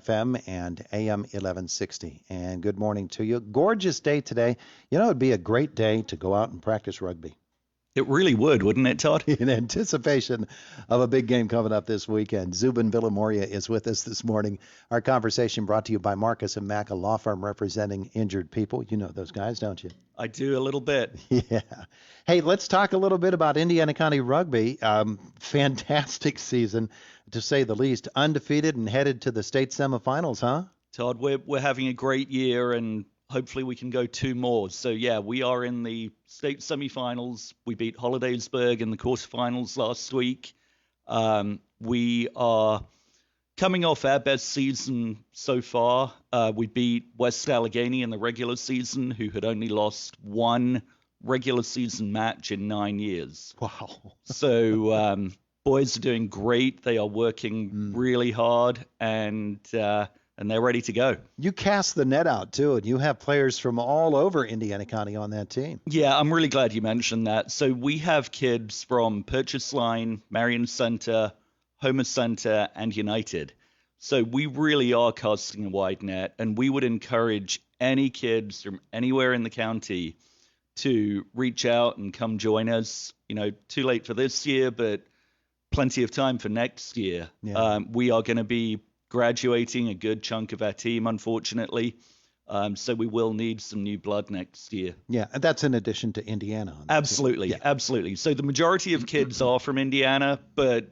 FM and AM 1160. And good morning to you. Gorgeous day today. You know, it'd be a great day to go out and practice rugby It really would, wouldn't it, Todd? in anticipation of a big game coming up this weekend. Zubin Billimoria is with us this morning. Our conversation brought to you by Marcus and Mack, a law firm representing injured people. You know those guys, don't you? I do a little bit. Yeah. Hey, let's talk a little bit about Indiana County Rugby. Fantastic season, to say the least. Undefeated and headed to the state semifinals, huh? Todd, we're having a great year, and hopefully we can go two more. So, yeah, we are in the state semifinals. We beat Hollidaysburg in the quarterfinals last week. We are coming off our best season so far. We beat West Allegheny in the regular season, who had only lost one regular season match in 9 years. Wow. So boys are doing great. They are working really hard, and they're ready to go. You cast the net out, too, and you have players from all over Indiana County on that team. Yeah, I'm really glad you mentioned that. So we have kids from Purchase Line, Marion Center, Homer Center, and United. So we really are casting a wide net, and we would encourage any kids from anywhere in the county to reach out and come join us. You know, too late for this year, but plenty of time for next year. Yeah. We are going to be graduating a good chunk of our team, unfortunately. So we will need some new blood next year. Yeah, and that's in addition to Indiana. On that Absolutely, team. Yeah. absolutely. So the majority of kids are from Indiana, but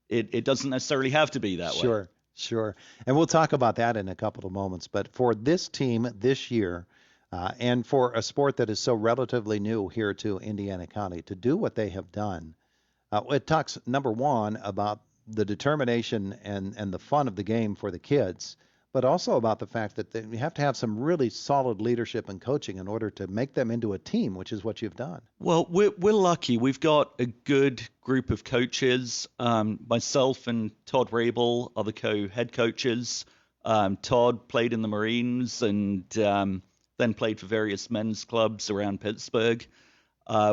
it doesn't necessarily have to be that way. Sure. And we'll talk about that in a couple of moments. But for this team this year, and for a sport that is so relatively new here to Indiana County, to do what they have done, it talks, number one, about the determination and the fun of the game for the kids, but also about the fact that you have to have some really solid leadership and coaching in order to make them into a team, which is what you've done. Well, we're lucky. We've got a good group of coaches. Myself and Todd Rabel are the co-head coaches. Todd played in the Marines and then played for various men's clubs around Pittsburgh.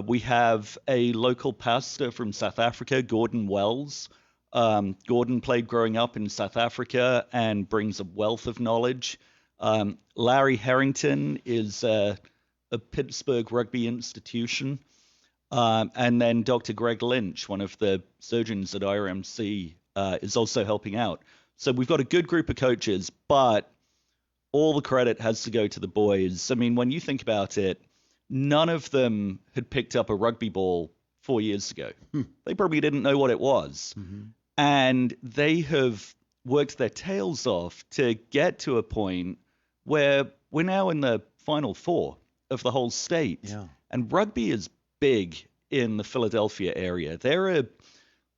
We have a local pastor from South Africa, Gordon Wells. Gordon played growing up in South Africa and brings a wealth of knowledge. Larry Harrington is a Pittsburgh rugby institution. And then Dr. Greg Lynch, one of the surgeons at IRMC, is also helping out. So we've got a good group of coaches, but all the credit has to go to the boys. I mean, when you think about it, none of them had picked up a rugby ball 4 years ago. They probably didn't know what it was. Mm-hmm. And they have worked their tails off to get to a point where we're now in the Final Four of the whole state. Yeah. And rugby is big in the Philadelphia area. There are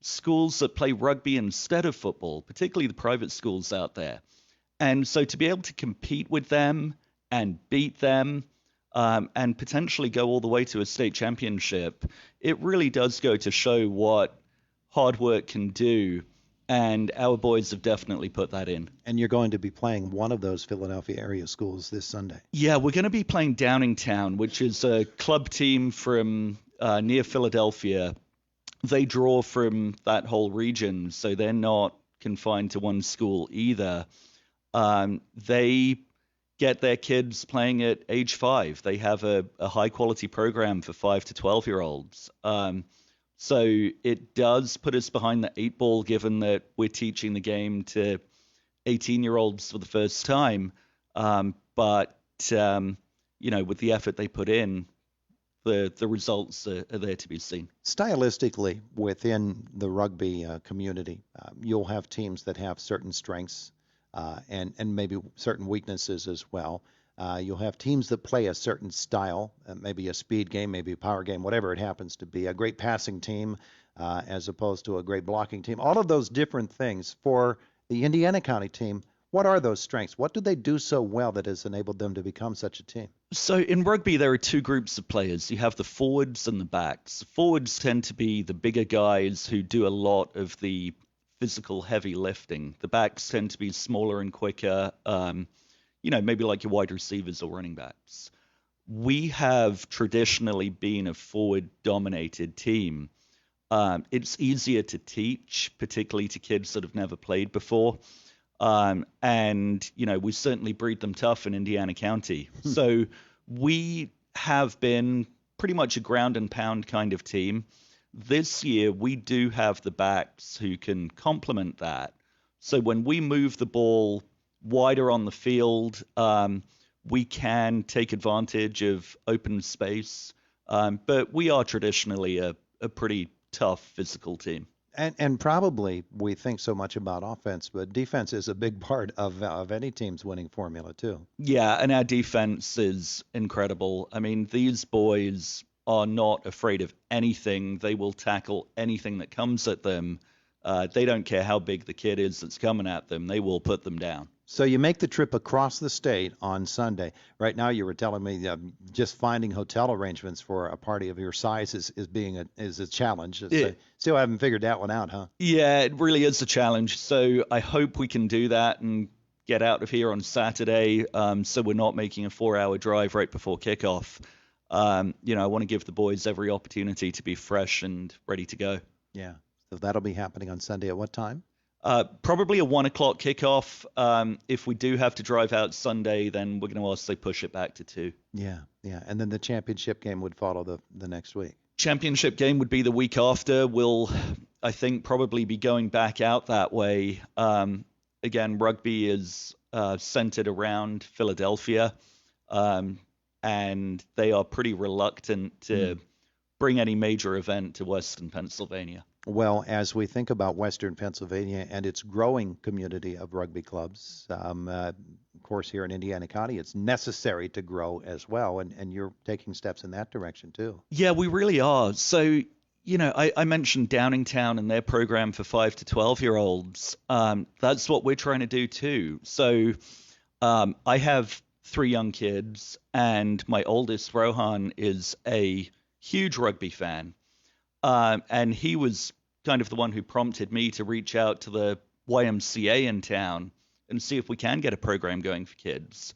schools that play rugby instead of football, particularly the private schools out there. And so to be able to compete with them and beat them and potentially go all the way to a state championship, it really does go to show what hard work can do, and our boys have definitely put that in. And you're going to be playing one of those Philadelphia area schools this Sunday. Yeah, we're going to be playing Downington, which is a club team from near Philadelphia. They draw from that whole region, so they're not confined to one school either. They get their kids playing at age 5. They have a high-quality program for 5 to 12-year-olds. So it does put us behind the 8 ball, given that we're teaching the game to 18-year-olds for the first time. But you know, with the effort they put in, the results are there to be seen. Stylistically, within the rugby community, you'll have teams that have certain strengths and maybe certain weaknesses as well. You'll have teams that play a certain style, maybe a speed game, maybe a power game, whatever it happens to be, a great passing team as opposed to a great blocking team. All of those different things. For the Indiana County team, what are those strengths? What do they do so well that has enabled them to become such a team? So in rugby, there are two groups of players. You have the forwards and the backs. Forwards tend to be the bigger guys who do a lot of the physical heavy lifting. The backs tend to be smaller and quicker, maybe like your wide receivers or running backs. We have traditionally been a forward-dominated team. It's easier to teach, particularly to kids that have never played before. And, we certainly breed them tough in Indiana County. So we have been pretty much a ground and pound kind of team. This year, we do have the backs who can complement that. So when we move the ball wider on the field, we can take advantage of open space. But we are traditionally a pretty tough physical team. And probably we think so much about offense, but defense is a big part of any team's winning formula too. Yeah, and our defense is incredible. I mean, these boys are not afraid of anything. They will tackle anything that comes at them. They don't care how big the kid is that's coming at them. They will put them down. So you make the trip across the state on Sunday. Right now, you were telling me just finding hotel arrangements for a party of your size is a challenge. Still haven't figured that one out, huh? Yeah, it really is a challenge. So I hope we can do that and get out of here on Saturday, so we're not making a 4-hour drive right before kickoff. I want to give the boys every opportunity to be fresh and ready to go. Yeah. So that'll be happening on Sunday at what time? Probably a 1 o'clock kickoff. If we do have to drive out Sunday, then we're going to also push it back to 2. Yeah. And then the championship game would follow the next week. Championship game would be the week after. We'll, I think, probably be going back out that way. Again, rugby is centered around Philadelphia, and they are pretty reluctant to bring any major event to Western Pennsylvania. Well, as we think about Western Pennsylvania and its growing community of rugby clubs, of course, here in Indiana County, it's necessary to grow as well, and you're taking steps in that direction too. Yeah, we really are. So, I mentioned Downington and their program for 5 to 12-year-olds. That's what we're trying to do too. So, I have 3 young kids, and my oldest, Rohan, is a huge rugby fan. And he was kind of the one who prompted me to reach out to the YMCA in town and see if we can get a program going for kids.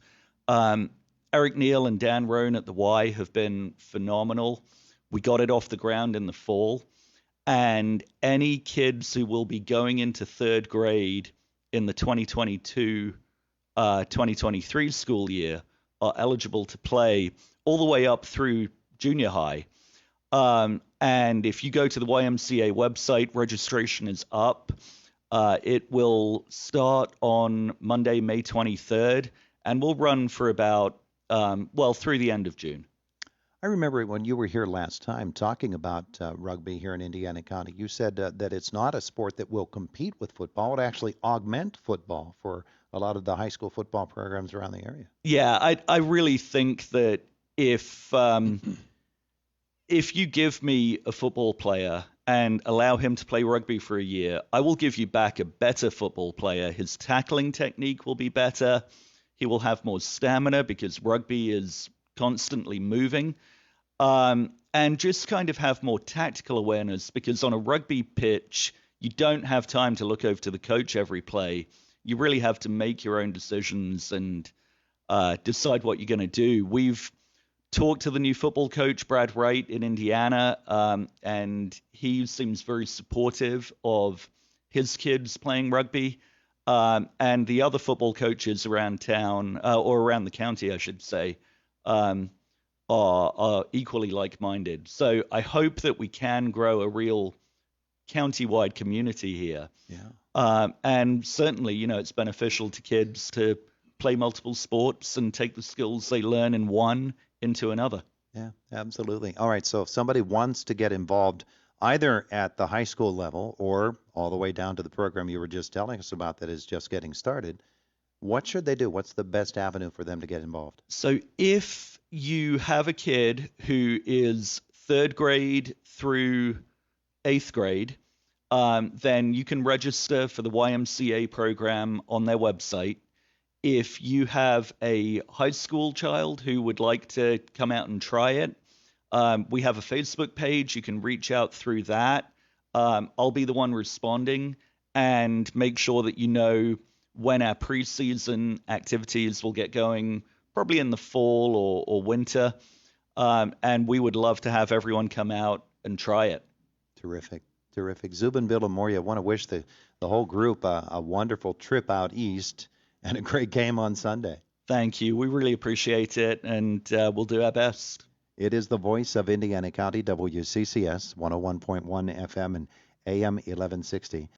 Eric Neal and Dan Rohn at the Y have been phenomenal. We got it off the ground in the fall. And any kids who will be going into 3rd grade in the 2022-2023 school year are eligible to play all the way up through junior high. And if you go to the YMCA website, registration is up. It will start on Monday, May 23rd, and will run for about, through the end of June. I remember when you were here last time talking about rugby here in Indiana County, you said that it's not a sport that will compete with football. It actually augment football for a lot of the high school football programs around the area. Yeah, I really think that if you give me a football player and allow him to play rugby for a year, I will give you back a better football player. His tackling technique will be better. He will have more stamina because rugby is constantly moving. And just kind of have more tactical awareness, because on a rugby pitch, you don't have time to look over to the coach every play. You really have to make your own decisions and decide what you're going to do. We've talked to the new football coach, Brad Wright, in Indiana, and he seems very supportive of his kids playing rugby. And the other football coaches around town, or around the county, I should say, are equally like-minded. So I hope that we can grow a real county-wide community here. Yeah. And certainly, it's beneficial to kids to play multiple sports and take the skills they learn in one into another. Yeah, absolutely. All right, so if somebody wants to get involved either at the high school level or all the way down to the program you were just telling us about that is just getting started, what should they do? What's the best avenue for them to get involved? So if you have a kid who is 3rd grade through 8th grade, then you can register for the YMCA program on their website. If you have a high school child who would like to come out and try it, we have a Facebook page. You can reach out through that. I'll be the one responding and make sure that you know when our preseason activities will get going, probably in the fall or winter. And we would love to have everyone come out and try it. Terrific. Terrific. Zubin Billimoria, I want to wish the whole group a wonderful trip out east and a great game on Sunday. Thank you. We really appreciate it, and we'll do our best. It is the voice of Indiana County, WCCS 101.1 FM and AM 1160.